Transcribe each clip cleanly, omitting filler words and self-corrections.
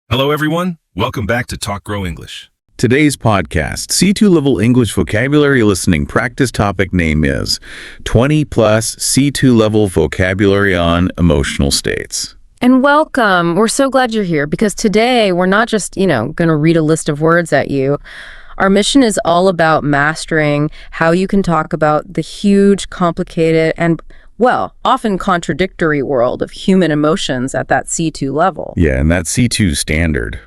Hello, everyone. Welcome back to Talk Grow English. Today's podcast, C2 level English vocabulary listening practice topic name is 20 plus C2 level vocabulary on emotional states. And welcome. We're so glad you're here because today we're not just, going to read a list of words at you. Our mission is all about mastering how you can talk about the huge, complicated, and often contradictory world of human emotions at that C2 level. Yeah, and that C2 standard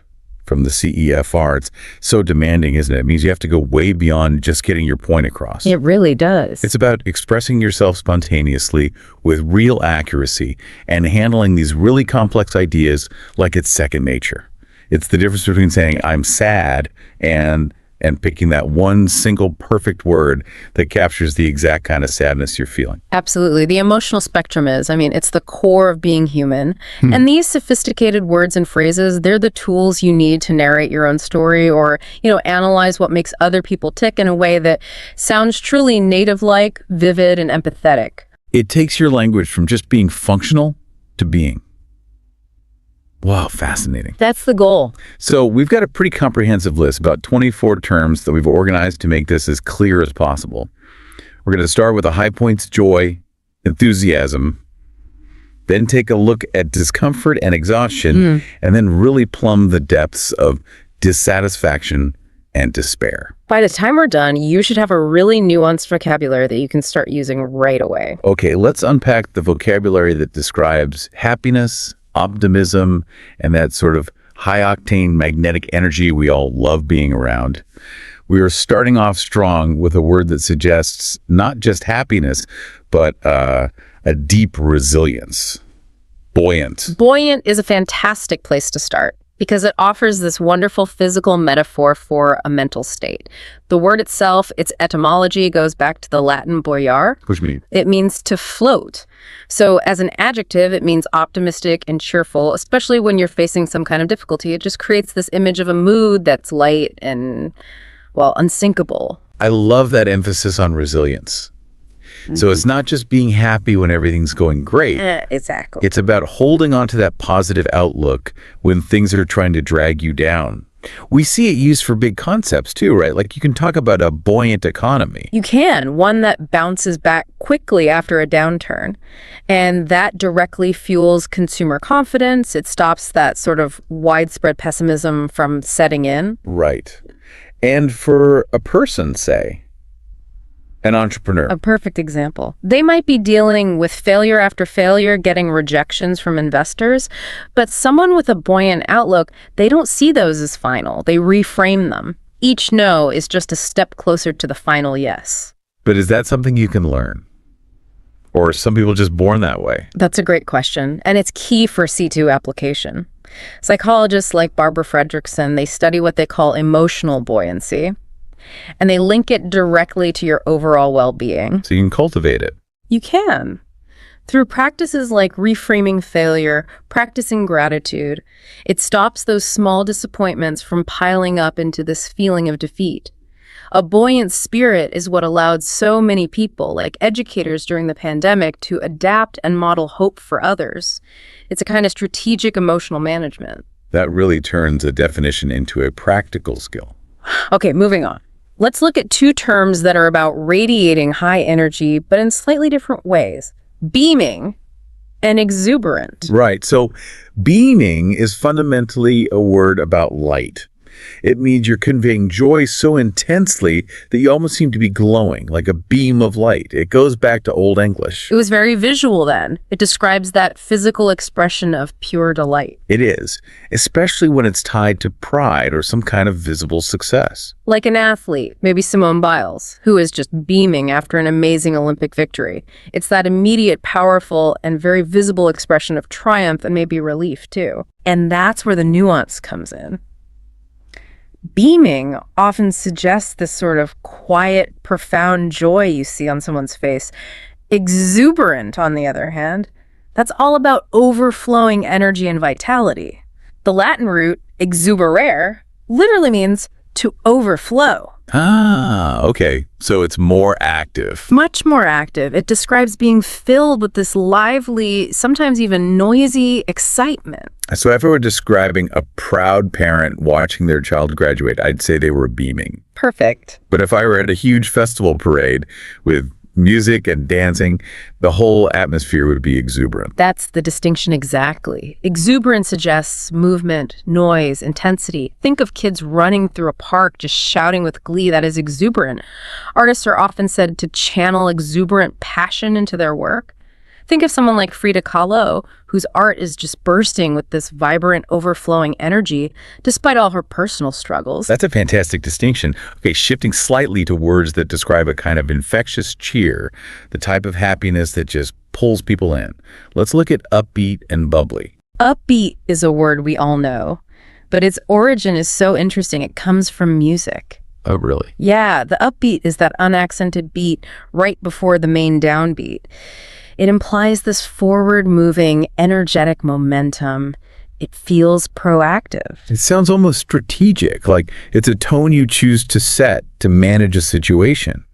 from the CEFR, it's so demanding, isn't it? It means you have to go way beyond just getting your point across. It really does. It's about expressing yourself spontaneously with real accuracy and handling these really complex ideas like it's second nature. It's the difference between saying, I'm sad, and picking that one single perfect word that captures the exact kind of sadness you're feeling. Absolutely. The emotional spectrum it's the core of being human. And these sophisticated words and phrases, they're the tools you need to narrate your own story or, analyze what makes other people tick in a way that sounds truly native-like, vivid, and empathetic. It takes your language from just being functional to being. Wow, fascinating. That's the goal. So we've got a pretty comprehensive list, about 24 terms that we've organized to make this as clear as possible. We're going to start with the high points: joy, enthusiasm, then take a look at discomfort and exhaustion, and then really plumb the depths of dissatisfaction and despair. By the time we're done, you should have a really nuanced vocabulary that you can start using right away. Okay, let's unpack the vocabulary that describes happiness, optimism, and that sort of high-octane magnetic energy we all love being around. We are starting off strong with a word that suggests not just happiness, but a deep resilience. Buoyant. Buoyant is a fantastic place to start because it offers this wonderful physical metaphor for a mental state. The word itself, its etymology goes back to the Latin boiare. Which means? It means to float. So as an adjective, it means optimistic and cheerful, especially when you're facing some kind of difficulty. It just creates this image of a mood that's light and, unsinkable. I love that emphasis on resilience. So it's not just being happy when everything's going great. Exactly. It's about holding on to that positive outlook when things are trying to drag you down. We see it used for big concepts too, right? Like you can talk about a buoyant economy. You can, one that bounces back quickly after a downturn. And that directly fuels consumer confidence. It stops that sort of widespread pessimism from setting in. Right. And for a person, say, an entrepreneur. A perfect example. They might be dealing with failure after failure, getting rejections from investors, but someone with a buoyant outlook, they don't see those as final. They reframe them. Each no is just a step closer to the final yes. But is that something you can learn? Or are some people just born that way? That's a great question, and it's key for C2 application. Psychologists like Barbara Fredrickson, they study what they call emotional buoyancy, and they link it directly to your overall well-being. So you can cultivate it. You can. Through practices like reframing failure, practicing gratitude, it stops those small disappointments from piling up into this feeling of defeat. A buoyant spirit is what allowed so many people, like educators during the pandemic, to adapt and model hope for others. It's a kind of strategic emotional management. That really turns a definition into a practical skill. Okay, moving on. Let's look at two terms that are about radiating high energy, but in slightly different ways. Beaming and exuberant. Right. So beaming is fundamentally a word about light. It means you're conveying joy so intensely that you almost seem to be glowing, like a beam of light. It goes back to Old English. It was very visual then. It describes that physical expression of pure delight. It is, especially when it's tied to pride or some kind of visible success. Like an athlete, maybe Simone Biles, who is just beaming after an amazing Olympic victory. It's that immediate, powerful, and very visible expression of triumph and maybe relief, too. And that's where the nuance comes in. Beaming often suggests this sort of quiet, profound joy you see on someone's face. Exuberant, on the other hand, that's all about overflowing energy and vitality. The Latin root, exuberare, literally means to overflow. Ah, okay. So it's more active. Much more active. It describes being filled with this lively, sometimes even noisy excitement. So if I were describing a proud parent watching their child graduate, I'd say they were beaming. Perfect. But if I were at a huge festival parade with music and dancing, the whole atmosphere would be exuberant. That's the distinction exactly. Exuberance suggests movement, noise, intensity. Think of kids running through a park just shouting with glee. That is exuberant. Artists are often said to channel exuberant passion into their work. Think of someone like Frida Kahlo, whose art is just bursting with this vibrant, overflowing energy, despite all her personal struggles. That's a fantastic distinction. Okay, shifting slightly to words that describe a kind of infectious cheer, the type of happiness that just pulls people in. Let's look at upbeat and bubbly. Upbeat is a word we all know, but its origin is so interesting. It comes from music. Oh, really? Yeah, the upbeat is that unaccented beat right before the main downbeat. It implies this forward-moving, energetic momentum. It feels proactive. It sounds almost strategic, like it's a tone you choose to set to manage a situation.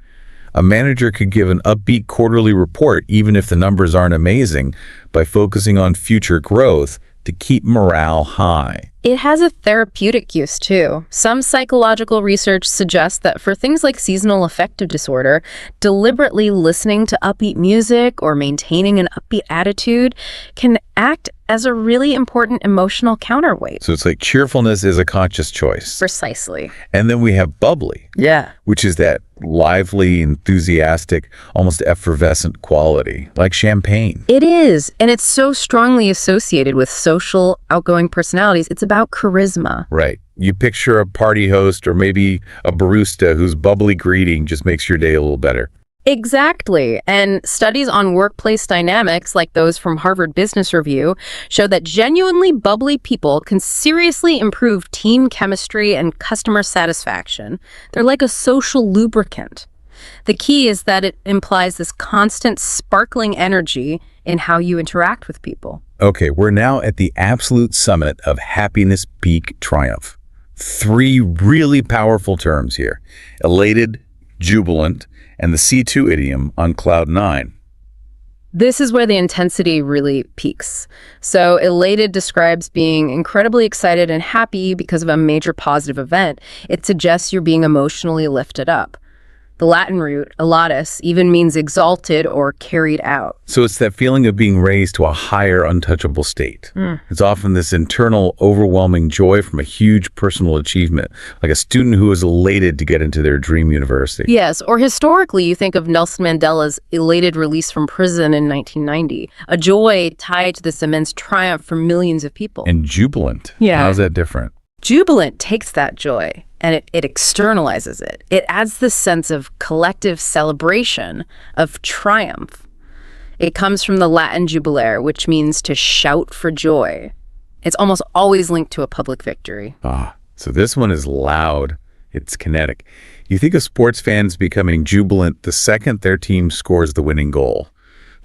A manager could give an upbeat quarterly report, even if the numbers aren't amazing, by focusing on future growth to keep morale high. It has a therapeutic use, too. Some psychological research suggests that for things like seasonal affective disorder, deliberately listening to upbeat music or maintaining an upbeat attitude can act as a really important emotional counterweight. So it's like cheerfulness is a conscious choice. Precisely. And then we have bubbly, which is that lively, enthusiastic, almost effervescent quality, like champagne. It is, and it's so strongly associated with social, outgoing personalities. It's about charisma. Right. You picture a party host or maybe a barista whose bubbly greeting just makes your day a little better. Exactly. And studies on workplace dynamics, like those from Harvard Business Review, show that genuinely bubbly people can seriously improve team chemistry and customer satisfaction. They're like a social lubricant. The key is that it implies this constant sparkling energy in how you interact with people. Okay, we're now at the absolute summit of happiness peak triumph. 3 really powerful terms here: elated, jubilant, and the C2 idiom on cloud 9. This is where the intensity really peaks. So elated describes being incredibly excited and happy because of a major positive event. It suggests you're being emotionally lifted up. The Latin root, elatus, even means exalted or carried out. So it's that feeling of being raised to a higher, untouchable state. It's often this internal, overwhelming joy from a huge personal achievement, like a student who is elated to get into their dream university. Yes, or historically, you think of Nelson Mandela's elated release from prison in 1990, a joy tied to this immense triumph for millions of people. And jubilant. Yeah. How's that different? Jubilant takes that joy and it externalizes it. It adds this sense of collective celebration, of triumph. It comes from the Latin jubilare, which means to shout for joy. It's almost always linked to a public victory. So this one is loud. It's kinetic. You think of sports fans becoming jubilant the second their team scores the winning goal,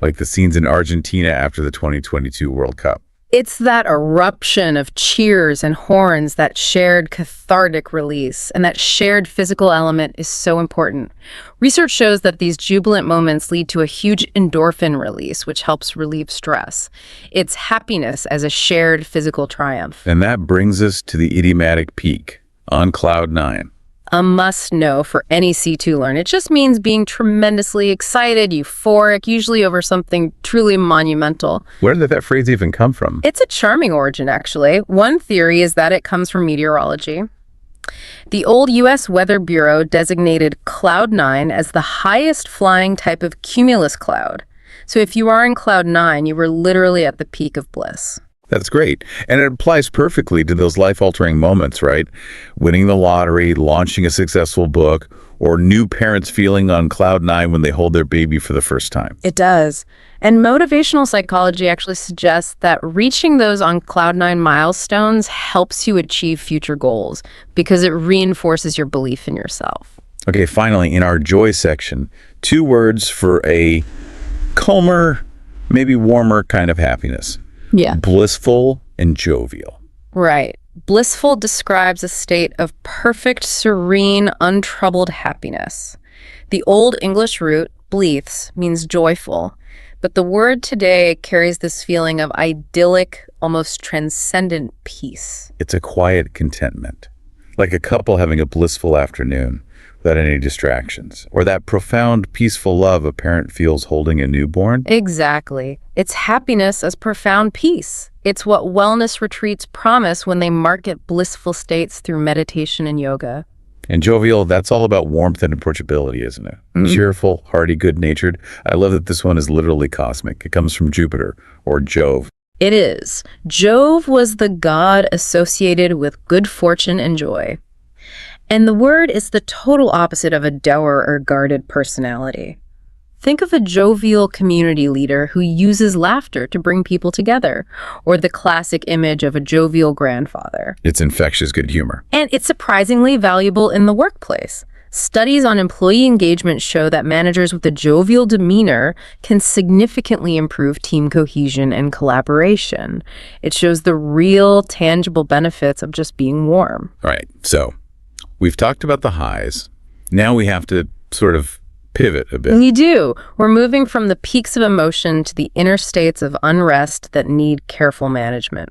like the scenes in Argentina after the 2022 World Cup. It's that eruption of cheers and horns, that shared cathartic release, and that shared physical element is so important. Research shows that these jubilant moments lead to a huge endorphin release, which helps relieve stress. It's happiness as a shared physical triumph. And that brings us to the idiomatic peak, on cloud 9. A must-know for any C2 learner. It just means being tremendously excited, euphoric, usually over something truly monumental. Where did that phrase even come from? It's a charming origin, actually. One theory is that it comes from meteorology. The old U.S. Weather Bureau designated Cloud 9 as the highest flying type of cumulus cloud. So if you are in Cloud 9, you were literally at the peak of bliss. That's great. And it applies perfectly to those life-altering moments, right? Winning the lottery, launching a successful book, or new parents feeling on cloud 9 when they hold their baby for the first time. It does. And motivational psychology actually suggests that reaching those on cloud 9 milestones helps you achieve future goals because it reinforces your belief in yourself. Okay, finally, in our joy section, 2 words for a calmer, maybe warmer kind of happiness. Yeah. Blissful and jovial. Right. Blissful describes a state of perfect, serene, untroubled happiness. The Old English root, blithes, means joyful, but the word today carries this feeling of idyllic, almost transcendent peace. It's a quiet contentment, like a couple having a blissful afternoon without any distractions, or that profound, peaceful love a parent feels holding a newborn. Exactly. It's happiness as profound peace. It's what wellness retreats promise when they market blissful states through meditation and yoga. And jovial, that's all about warmth and approachability, isn't it? Cheerful, hearty, good-natured. I love that this one is literally cosmic. It comes from Jupiter, or Jove. It is. Jove was the god associated with good fortune and joy. And the word is the total opposite of a dour or guarded personality. Think of a jovial community leader who uses laughter to bring people together, or the classic image of a jovial grandfather. It's infectious good humor. And it's surprisingly valuable in the workplace. Studies on employee engagement show that managers with a jovial demeanor can significantly improve team cohesion and collaboration. It shows the real, tangible benefits of just being warm. All right, so we've talked about the highs. Now we have to sort of pivot a bit. We do. We're moving from the peaks of emotion to the inner states of unrest that need careful management.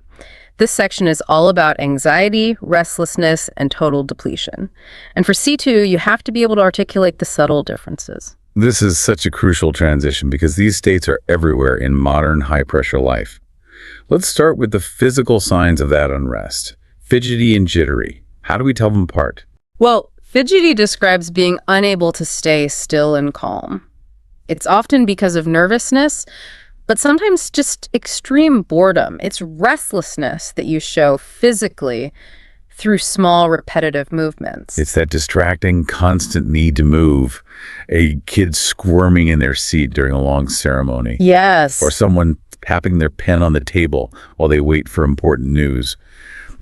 This section is all about anxiety, restlessness, and total depletion. And for C2, you have to be able to articulate the subtle differences. This is such a crucial transition because these states are everywhere in modern high-pressure life. Let's start with the physical signs of that unrest. Fidgety and jittery. How do we tell them apart? Well, fidgety describes being unable to stay still and calm. It's often because of nervousness, but sometimes just extreme boredom. It's restlessness that you show physically through small, repetitive movements. It's that distracting, constant need to move. A kid squirming in their seat during a long ceremony. Yes. Or someone tapping their pen on the table while they wait for important news.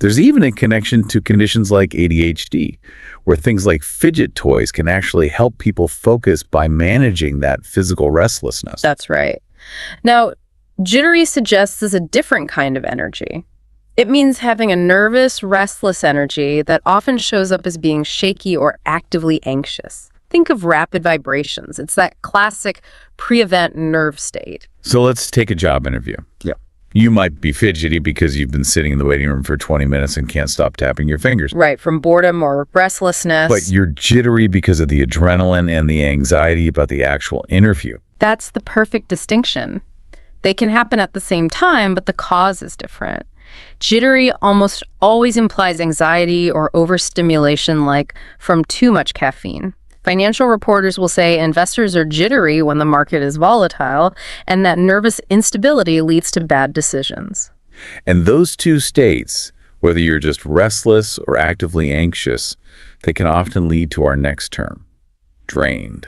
There's even a connection to conditions like ADHD, where things like fidget toys can actually help people focus by managing that physical restlessness. That's right. Now, jittery suggests is a different kind of energy. It means having a nervous, restless energy that often shows up as being shaky or actively anxious. Think of rapid vibrations. It's that classic pre-event nerve state. So let's take a job interview. Yep. You might be fidgety because you've been sitting in the waiting room for 20 minutes and can't stop tapping your fingers. Right, from boredom or restlessness. But you're jittery because of the adrenaline and the anxiety about the actual interview. That's the perfect distinction. They can happen at the same time, but the cause is different. Jittery almost always implies anxiety or overstimulation, like from too much caffeine. Financial reporters will say investors are jittery when the market is volatile, and that nervous instability leads to bad decisions. And those two states, whether you're just restless or actively anxious, they can often lead to our next term, drained.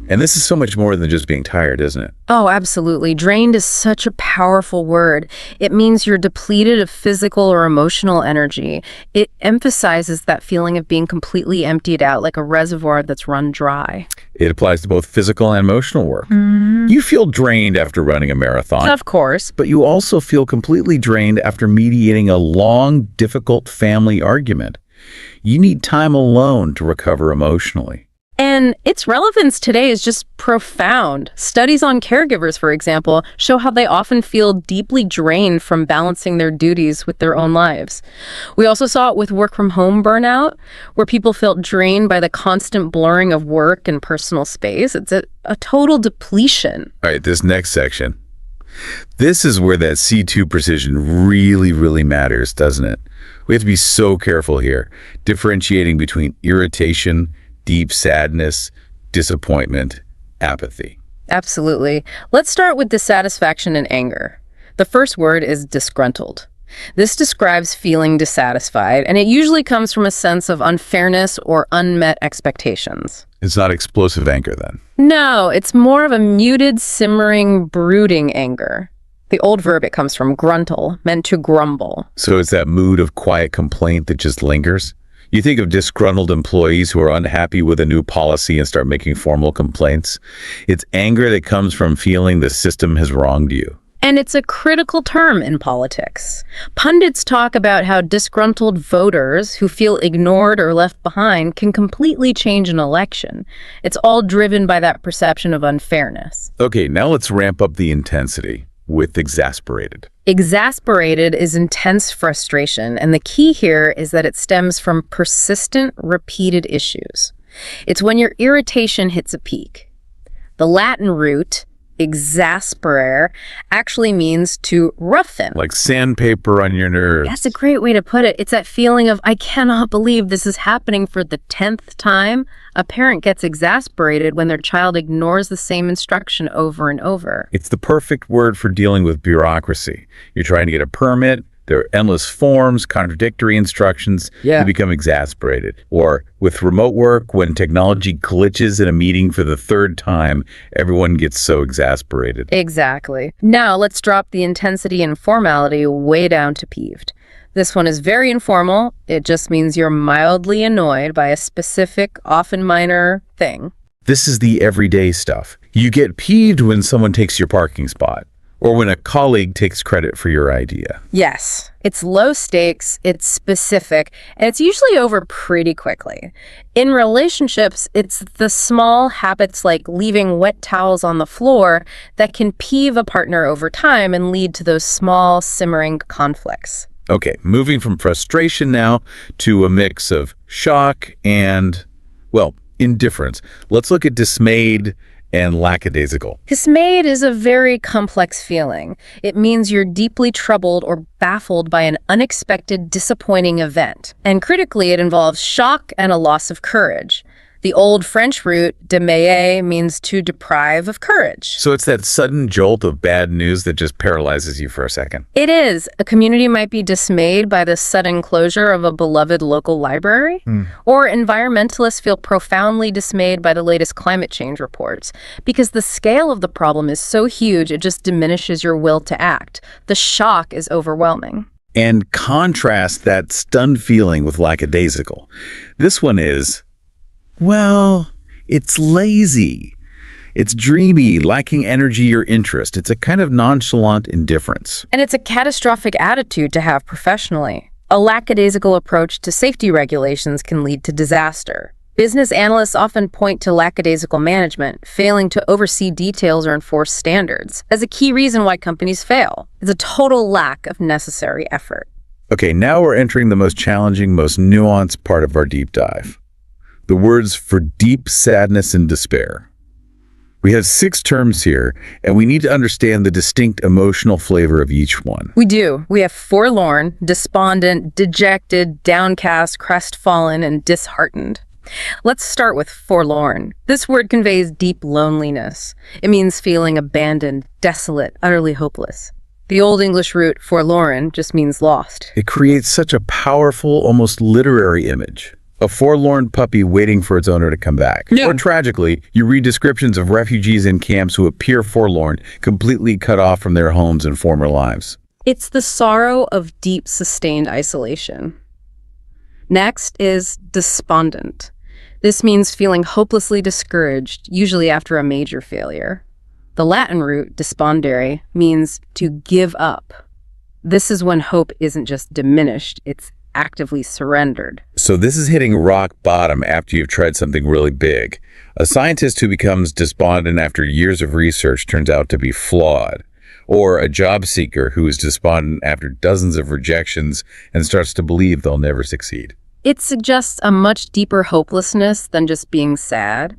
And this is so much more than just being tired, isn't it? Oh, absolutely. Drained is such a powerful word. It means you're depleted of physical or emotional energy. It emphasizes that feeling of being completely emptied out, like a reservoir that's run dry. It applies to both physical and emotional work. You feel drained after running a marathon. Of course. But you also feel completely drained after mediating a long, difficult family argument. You need time alone to recover emotionally. And its relevance today is just profound. Studies on caregivers, for example, show how they often feel deeply drained from balancing their duties with their own lives. We also saw it with work from home burnout, where people felt drained by the constant blurring of work and personal space. It's a total depletion. All right, this next section. This is where that C2 precision really, really matters, doesn't it? We have to be so careful here, differentiating between irritation, deep sadness, disappointment, apathy. Absolutely. Let's start with dissatisfaction and anger. The first word is disgruntled. This describes feeling dissatisfied, and it usually comes from a sense of unfairness or unmet expectations. It's not explosive anger, then? No, it's more of a muted, simmering, brooding anger. The old verb, it comes from gruntle, meant to grumble. So it's that mood of quiet complaint that just lingers? You think of disgruntled employees who are unhappy with a new policy and start making formal complaints. It's anger that comes from feeling the system has wronged you. And it's a critical term in politics. Pundits talk about how disgruntled voters who feel ignored or left behind can completely change an election. It's all driven by that perception of unfairness. Okay, now let's ramp up the intensity with exasperated. Exasperated is intense frustration, and the key here is that it stems from persistent, repeated issues. It's when your irritation hits a peak. The Latin root, exasperare, actually means to roughen. Like sandpaper on your nerves. That's a great way to put it. It's that feeling of, I cannot believe this is happening for the 10th time. A parent gets exasperated when their child ignores the same instruction over and over. It's the perfect word for dealing with bureaucracy. You're trying to get a permit. There are endless forms, contradictory instructions. Yeah. You become exasperated. Or with remote work, when technology glitches in a meeting for the third time, everyone gets so exasperated. Exactly. Now let's drop the intensity and formality way down to peeved. This one is very informal. It just means you're mildly annoyed by a specific, often minor thing. This is the everyday stuff. You get peeved when someone takes your parking spot, or when a colleague takes credit for your idea. Yes, it's low stakes, it's specific, and it's usually over pretty quickly. In relationships, it's the small habits like leaving wet towels on the floor that can peeve a partner over time and lead to those small, simmering conflicts. Okay, moving from frustration now to a mix of shock and, well, indifference. Let's look at dismayed and lackadaisical. Dismayed is a very complex feeling. It means you're deeply troubled or baffled by an unexpected, disappointing event. And critically, it involves shock and a loss of courage. The old French root, démailler, means to deprive of courage. So it's that sudden jolt of bad news that just paralyzes you for a second. It is. A community might be dismayed by the sudden closure of a beloved local library, or environmentalists feel profoundly dismayed by the latest climate change reports, because the scale of the problem is so huge it just diminishes your will to act. The shock is overwhelming. And contrast that stunned feeling with lackadaisical. This one is, well, it's lazy. It's dreamy, lacking energy or interest. It's a kind of nonchalant indifference. And it's a catastrophic attitude to have professionally. A lackadaisical approach to safety regulations can lead to disaster. Business analysts often point to lackadaisical management, failing to oversee details or enforce standards, as a key reason why companies fail. It's a total lack of necessary effort. Okay, now we're entering the most challenging, most nuanced part of our deep dive. The words for deep sadness and despair. We have 6 terms here, and we need to understand the distinct emotional flavor of each one. We do. We have forlorn, despondent, dejected, downcast, crestfallen, and disheartened. Let's start with forlorn. This word conveys deep loneliness. It means feeling abandoned, desolate, utterly hopeless. The Old English root forlorn just means lost. It creates such a powerful, almost literary image. A forlorn puppy waiting for its owner to come back. Yeah. Or tragically, you read descriptions of refugees in camps who appear forlorn, completely cut off from their homes and former lives. It's the sorrow of deep, sustained isolation. Next is despondent. This means feeling hopelessly discouraged, usually after a major failure. The Latin root, despondere, means to give up. This is when hope isn't just diminished, it's actively surrendered. So this is hitting rock bottom after you've tried something really big. A scientist who becomes despondent after years of research turns out to be flawed. Or a job seeker who is despondent after dozens of rejections and starts to believe they'll never succeed. It suggests a much deeper hopelessness than just being sad.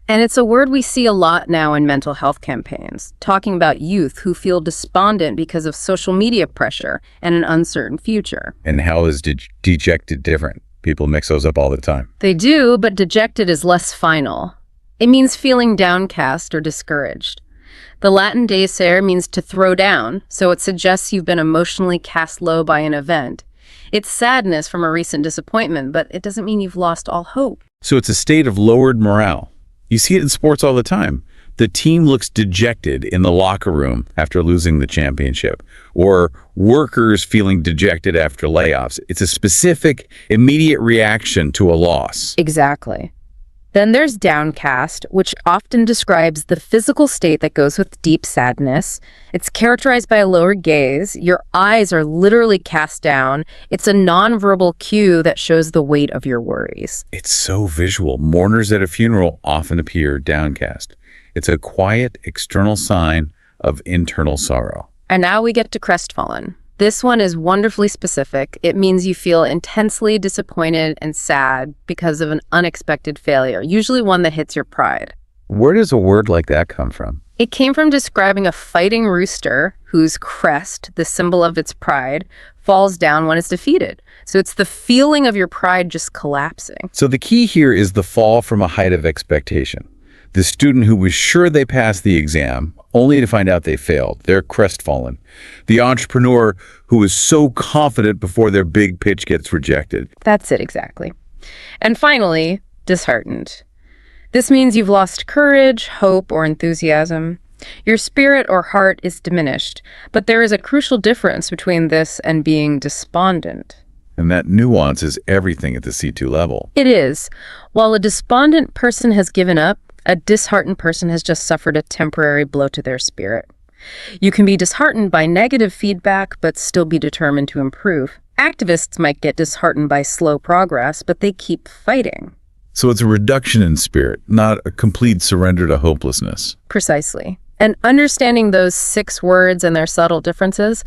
And it's a word we see a lot now in mental health campaigns, talking about youth who feel despondent because of social media pressure and an uncertain future. And how is dejected different? People mix those up all the time. They do, but dejected is less final. It means feeling downcast or discouraged. The Latin deicere means to throw down, so it suggests you've been emotionally cast low by an event. It's sadness from a recent disappointment, but it doesn't mean you've lost all hope. So it's a state of lowered morale. You see it in sports all the time. The team looks dejected in the locker room after losing the championship, or workers feeling dejected after layoffs. It's a specific, immediate reaction to a loss. Exactly. Then there's downcast, which often describes the physical state that goes with deep sadness. It's characterized by a lower gaze. Your eyes are literally cast down. It's a nonverbal cue that shows the weight of your worries. It's so visual. Mourners at a funeral often appear downcast. It's a quiet external sign of internal sorrow. And now we get to crestfallen. This one is wonderfully specific. It means you feel intensely disappointed and sad because of an unexpected failure, usually one that hits your pride. Where does a word like that come from? It came from describing a fighting rooster whose crest, the symbol of its pride, falls down when it's defeated. So it's the feeling of your pride just collapsing. So the key here is the fall from a height of expectation. The student who was sure they passed the exam, only to find out they failed. They're crestfallen. The entrepreneur who was so confident before their big pitch gets rejected. That's it exactly. And finally, disheartened. This means you've lost courage, hope, or enthusiasm. Your spirit or heart is diminished, but there is a crucial difference between this and being despondent. And that nuance is everything at the C2 level. It is. While a despondent person has given up, a disheartened person has just suffered a temporary blow to their spirit. You can be disheartened by negative feedback, but still be determined to improve. Activists might get disheartened by slow progress, but they keep fighting. So it's a reduction in spirit, not a complete surrender to hopelessness. Precisely. And understanding those 6 words and their subtle differences,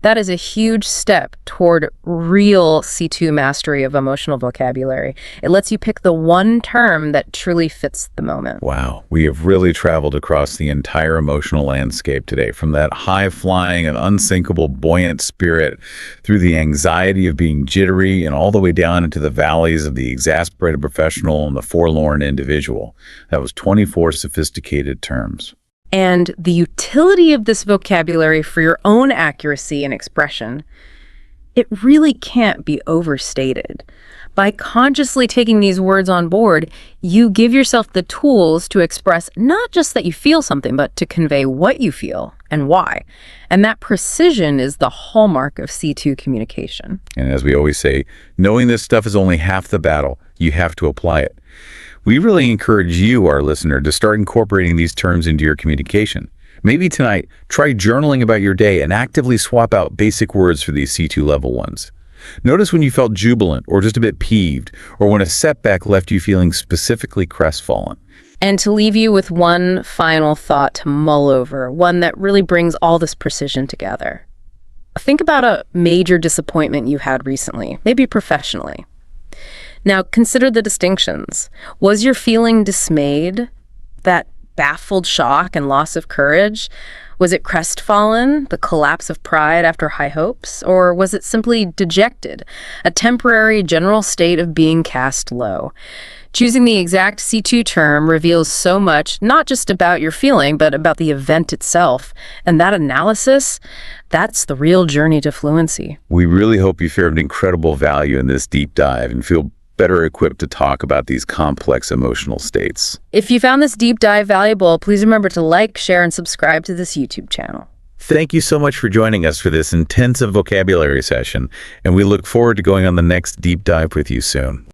that is a huge step toward real C2 mastery of emotional vocabulary. It lets you pick the one term that truly fits the moment. Wow, we have really traveled across the entire emotional landscape today, from that high-flying and unsinkable buoyant spirit through the anxiety of being jittery and all the way down into the valleys of the exasperated professional and the forlorn individual. That was 24 sophisticated terms. And the utility of this vocabulary for your own accuracy and expression, it really can't be overstated. By consciously taking these words on board, you give yourself the tools to express not just that you feel something, but to convey what you feel and why. And that precision is the hallmark of C2 communication. And as we always say, knowing this stuff is only half the battle. You have to apply it. We really encourage you, our listener, to start incorporating these terms into your communication. Maybe tonight, try journaling about your day and actively swap out basic words for these C2 level ones. Notice when you felt jubilant or just a bit peeved, or when a setback left you feeling specifically crestfallen. And to leave you with one final thought to mull over, one that really brings all this precision together. Think about a major disappointment you had recently, maybe professionally. Now, consider the distinctions. Was your feeling dismayed? That baffled shock and loss of courage? Was it crestfallen, the collapse of pride after high hopes? Or was it simply dejected, a temporary general state of being cast low? Choosing the exact C2 term reveals so much, not just about your feeling, but about the event itself. And that analysis, that's the real journey to fluency. We really hope you found incredible value in this deep dive and feel better equipped to talk about these complex emotional states. If you found this deep dive valuable, please remember to like, share, and subscribe to this YouTube channel. Thank you so much for joining us for this intensive vocabulary session, and we look forward to going on the next deep dive with you soon.